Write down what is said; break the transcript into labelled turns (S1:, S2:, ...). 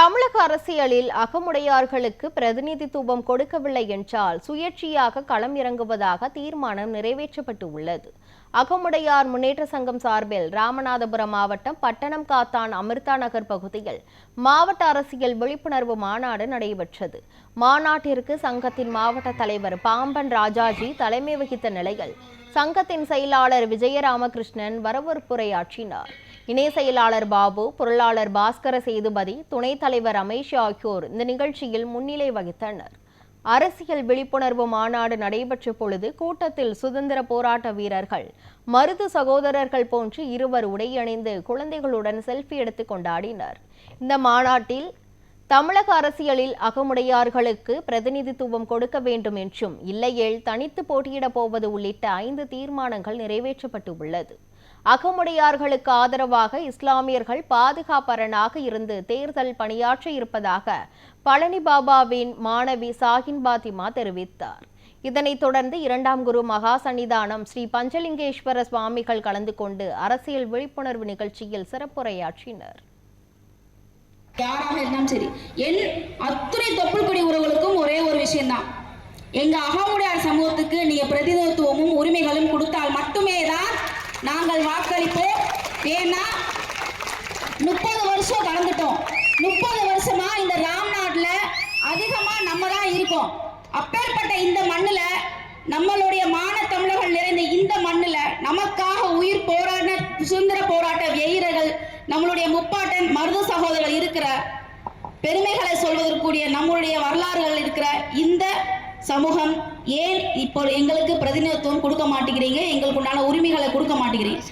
S1: தமிழக அரசியலில் அகமுடையார்களுக்கு பிரதிநிதித்துவம் கொடுக்கவில்லை என்றால் சுயேட்சையாக களம் இறங்குவதாக தீர்மானம் நிறைவேற்றப்பட்டு உள்ளது. அகமுடையார் முன்னேற்ற சங்கம் சார்பில் ராமநாதபுரம் மாவட்டம் பட்டணம் காத்தான் அமிர்தா நகர் பகுதியில் மாவட்ட அரசியல் விழிப்புணர்வு மாநாடு நடைபெற்றது. மாநாட்டிற்கு சங்கத்தின் மாவட்ட தலைவர் பாம்பன் ராஜாஜி தலைமை வகித்த நிலையில் சங்கத்தின் செயலாளர் விஜயராமகிருஷ்ணன் வரவேற்புரையாற்றினார். இணை செயலாளர் பாபு, பொருளாளர் பாஸ்கர சேதுபதி, துணைத் தலைவர் ரமேஷ் ஆகியோர் இந்த நிகழ்ச்சியில் முன்னிலை வகித்தனர். அரசியல் விழிப்புணர்வு மாநாடு நடைபெற்ற பொழுது கூட்டத்தில் சுதந்திர போராட்ட வீரர்கள், மருது சகோதரர்கள் போன்று இருவர் உடையணிந்து குழந்தைகளுடன் செல்ஃபி எடுத்து கொண்டாடினர். இந்த மாநாட்டில் தமிழக அரசியலில் அகமுடையார்களுக்கு பிரதிநிதித்துவம் கொடுக்க வேண்டும் என்றும், இல்லையேல் தனித்து போட்டியிடப் போவது உள்ளிட்ட 5 தீர்மானங்கள் நிறைவேற்றப்பட்டு உள்ளது. அகமுடையார்களுக்கு ஆதரவாக இஸ்லாமியர்கள் பாதுகாப்பரணாக இருந்து தேர்தல் பணியாற்ற இருப்பதாக பழனி பாபாவின் மாணவி சாகின் பாத்திமா தெரிவித்தார். இதனைத் தொடர்ந்து 2ஆம் குரு மகா சன்னிதானம் ஸ்ரீ பஞ்சலிங்கேஸ்வர சுவாமிகள் கலந்து கொண்டு அரசியல் விழிப்புணர்வு நிகழ்ச்சியில் சிறப்புரையாற்றினர்.
S2: யாராக இருந்தாலும் சரி, என் அத்துணை தொப்புள் கொடி உறவுகளுக்கும் ஒரே ஒரு விஷயம்தான், எங்க அகமுடையார் சமூகத்துக்கு நீங்க பிரதிநிதித்துவமும் உரிமைகளும் கொடுத்தால் மட்டுமே தான் நாங்கள் வாக்களிப்போம். ஏன்னா 30 வருஷம் கடந்துட்டோம். 30 வருஷமா இந்த ராம்நாட்டில் அதிகமா நம்ம தான் இருக்கோம். அப்பேற்பட்ட இந்த மண்ணுல, நம்மளுடைய மான தமிழர்கள் நிறைந்த இந்த மண்ணுல நமக்காக உயிர் போராட சுதந்திர போராட்ட வீரர்கள், நம்மளுடைய முப்பாட்டன் மருது சகோதரர்கள் இருக்கிற பெருமைகளை சொல்வதற்குரிய நம்மளுடைய வரலாறுகள் இருக்கிற இந்த சமூகம் ஏன் இப்போ எங்களுக்கு பிரதிநிதித்துவம் கொடுக்க மாட்டேங்கிறீங்க, எங்களுக்கு உண்டான உரிமைகளை கொடுக்க மாட்டேங்கிறீங்க?